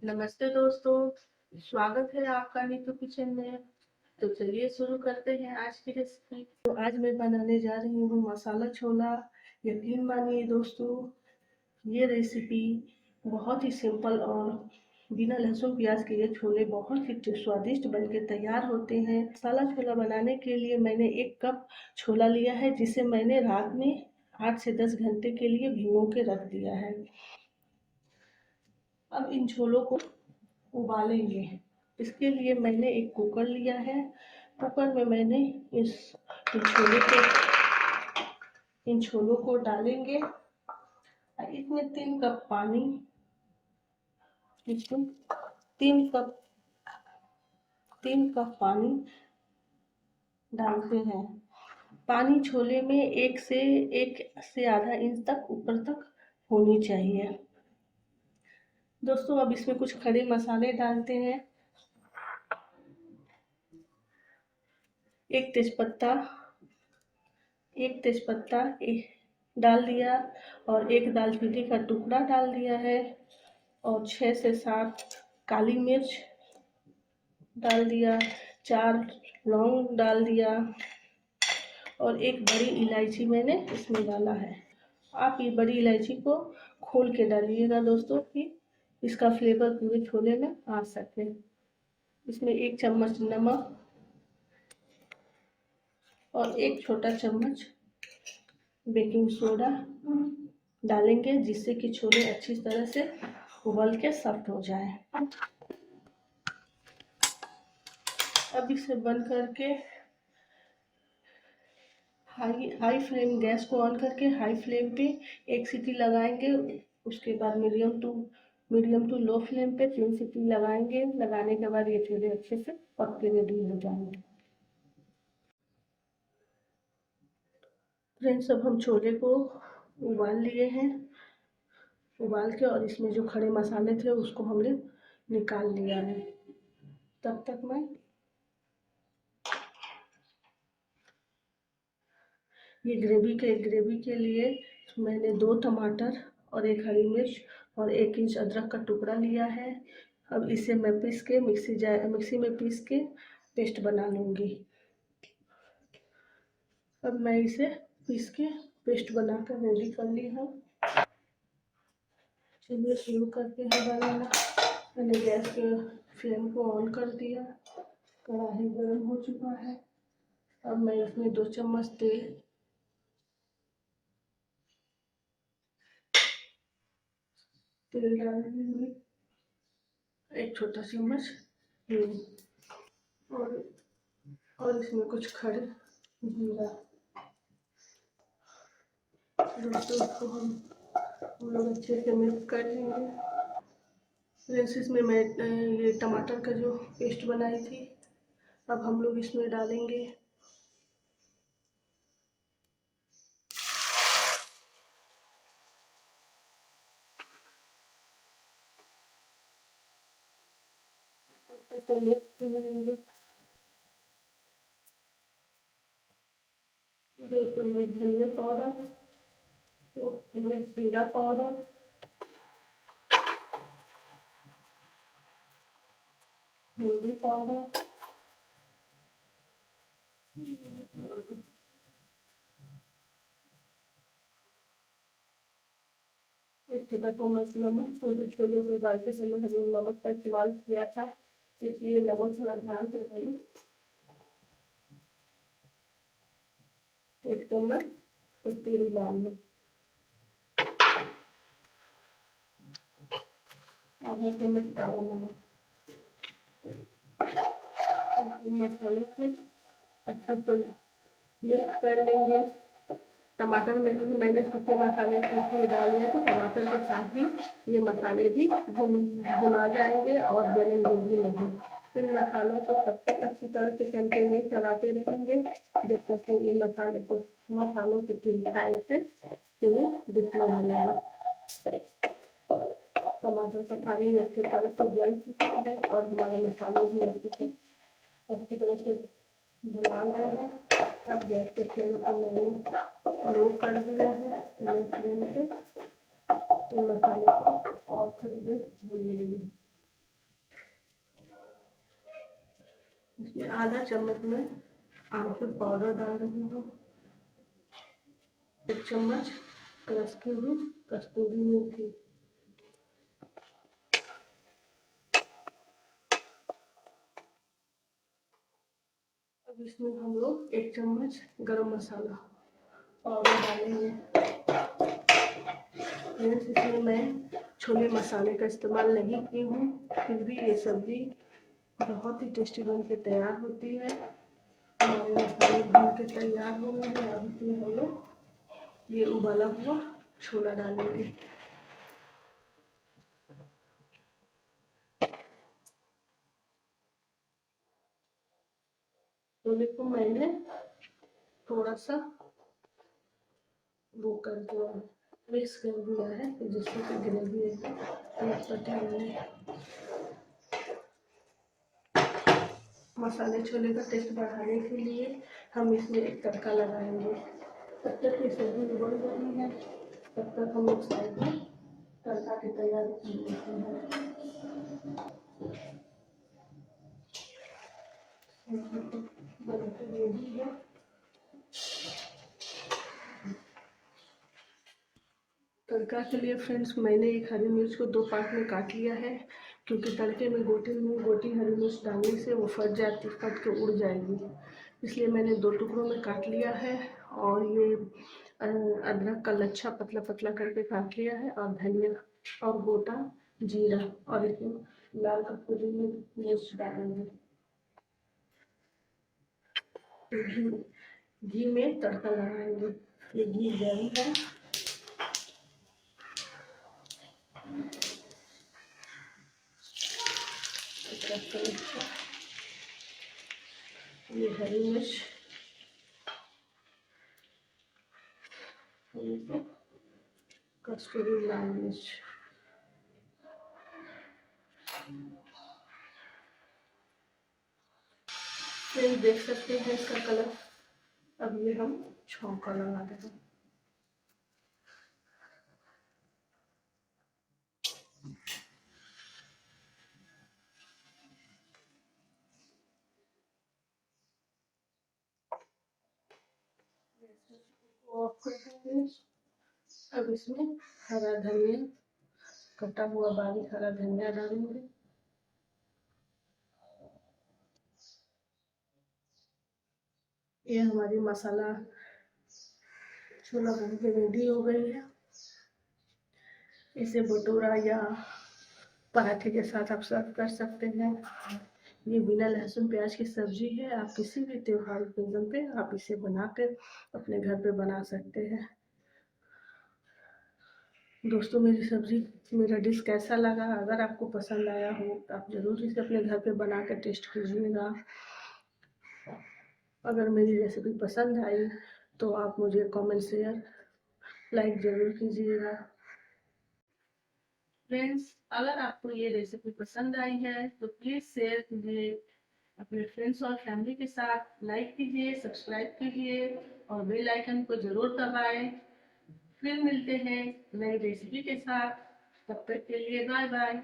नमस्ते दोस्तों, स्वागत है आपका नीतू किचन में। तो चलिए शुरू करते हैं आज की रेसिपी। तो आज मैं बनाने जा रही हूँ मसाला छोला। यकीन मानिए दोस्तों, ये रेसिपी बहुत ही सिंपल और बिना लहसुन प्याज के ये छोले बहुत ही स्वादिष्ट बनके तैयार होते हैं। मसाला छोला बनाने के लिए मैंने 1 कप छोला लिया है, जिसे मैंने रात में 8 से 10 घंटे के लिए भिगो के रख दिया है। अब इन छोलों को उबालेंगे। इसके लिए मैंने एक कुकर लिया है। कुकर में मैंने इस इन छोले को इन छोलों को डालेंगे। इसमें 3 कप पानी, इसमें 3 कप 3 कप पानी डालते हैं। पानी छोले में 1 से आधा इंच तक ऊपर तक होनी चाहिए। दोस्तों, अब इसमें कुछ खड़े मसाले डालते हैं। एक तेजपत्ता डाल दिया और 1 दालचीनी का टुकड़ा डाल दिया है और 6 से 7 काली मिर्च डाल दिया, 4 लौंग डाल दिया और 1 बड़ी इलायची मैंने इसमें डाला है। आप ये बड़ी इलायची को खोल के डालिएगा दोस्तों, कि इसका फ्लेवर पूरे छोले में आ सके। इसमें 1 चम्मच नमक और 1 छोटा चम्मच बेकिंग सोडा डालेंगे, जिससे कि छोले अच्छी तरह से उबल के सॉफ्ट हो जाए। अब इसे बंद करके हाई फ्लेम, गैस को ऑन करके हाई फ्लेम पे 1 सीटी लगाएंगे। उसके बाद मीडियम टू लो फ्लेम पे 3 सीटी लगाएंगे। लगाने के बाद ये छोले अच्छे से पक के रेडी हो जाएंगे। फ्रेंड्स, अब हम छोले को उबाल लिए हैं। उबाल के और इसमें जो खड़े मसाले थे उसको हमने निकाल लिया है। तब तक मैं ग्रेवी के लिए मैंने 2 टमाटर और 1 हरी मिर्च और 1 इंच अदरक का टुकड़ा लिया है। अब इसे मैं मिक्सी में पीस के पेस्ट बना लूँगी। अब मैं इसे पीस के पेस्ट बनाकर रेडी कर ली हूँ। चलिए शुरू करते हैं बनाना। मैंने गैस के फ्लेम को ऑन कर दिया। कढ़ाई गर्म हो चुका है। अब मैं इसमें 2 चम्मच तेल डाल दूँगी, 1 छोटा चम्मच और इसमें कुछ खड़े जीरा। दोस्तों, इसको हम लोग अच्छे से मिक्स कर लेंगे। फ्रेंड्स, इसमें मैं ये टमाटर का जो पेस्ट बनाई थी, अब हम लोग इसमें डालेंगे। तो मिक्स करेंगे। धनिया पाउडर, जीरा पाउडर, हल्दी पाउडर, 1 छोटा चम्मच नमक। छोले को डालते समय हमने नमक का इस्तेमाल किया था, इसलिए नमक थोड़ा ध्यान से डालें। 1 चम्मच तेल डाल, आधा चम्मच काला नमक। मसाले से अच्छा से मिक्स कर लेंगे। टमाटर में भी मैंने सूखे मसाले इसमें डाल दिए, तो टमाटर के साथ ही ये मसाले भी भुना जाएंगे और जलेंगे भी नहीं। फिर मसालों को तब तक अच्छी तरह से कंटिन्यू चलाते रहेंगे जब तक कि ये मसालों के साइड से दिखने लगे। टमाटर का पानी अच्छी तरह से जल चुका है और हमारे मसाले भी अच्छी तरह से भुना गए हैं। अब गैस के फ्लेम को मैंने लो कर दिया है। फ्लेम पे तो मसाले को और थोड़ी देर भून लेंगे। इसमें आधा चम्मच में आमचूर पाउडर डाल रही हूँ, 1 चम्मच क्रश की हुई कस्तूरी मेथी, अब इसमें हम लोग 1 चम्मच गरम मसाला पाउडर डालेंगे। फ्रेंड्स, इसमें मैं छोले मसाले का इस्तेमाल नहीं की हूँ, फिर भी ये सब्जी बहुत ही टेस्टी बन के तैयार होती है। हमारे मसाले भून के तैयार हो गए हैं। अब इसमें हम लोग ये उबाला हुआ छोला डालेंगे। छोले को मैंने थोड़ा सा वो कर दिया, मिक्स कर दिया है जिससे कि ग्रेवी लटपटी बने। मसाले छोले का टेस्ट बढ़ाने के लिए हम इसमें एक तड़का लगाएंगे। तब तक ये सब्जी उबल रही है, तब तक हम लोग साइड में तड़का की तैयारी कर लेते हैं। रेडी है। तड़का के लिए फ्रेंड्स मैंने एक हरी मिर्च को 2 पार्ट में काट लिया है, क्योंकि तड़के में गोटी हरी मिर्च डालने से वो फट के उड़ जाएगी, इसलिए मैंने 2 टुकड़ों में काट लिया है। और ये अदरक का लच्छा पतला पतला करके काट लिया है, और धनिया और गोटा जीरा और इसमें लाल कसूरी मिर्च डालेंगे। घी में तड़का लगाएंगे। ये घी गर्म है। ये हरी मिर्च, कस्तूरी लाल मिर्च, फ्रेंड्स देख सकते हैं इसका कलर। अब ये हम छौंका लगा देंगे। अब इसमें हरा धनिया, कटा हुआ बारीक हरा धनिया डालेंगे। ये हमारी मसाला छोला बन के रेडी हो गई है। इसे भटूरा या पराठे के साथ आप सर्व कर सकते हैं। ये बिना लहसुन प्याज की सब्जी है। आप किसी भी त्योहार के दिन पे आप इसे बनाकर अपने घर पे बना सकते हैं। दोस्तों, मेरा डिश कैसा लगा? अगर आपको पसंद आया हो तो आप ज़रूर इसे अपने घर पे बना कर टेस्ट कीजिएगा। अगर मेरी रेसिपी पसंद आई तो आप मुझे कमेंट शेयर लाइक ज़रूर कीजिएगा। फ्रेंड्स, अगर आपको ये रेसिपी पसंद आई है तो प्लीज़ शेयर कीजिए अपने फ्रेंड्स और फैमिली के साथ, लाइक कीजिए, सब्सक्राइब कीजिए और बेल आइकन को ज़रूर दबाएं। फिर मिलते हैं नई रेसिपी के साथ। तब तक के लिए बाय बाय।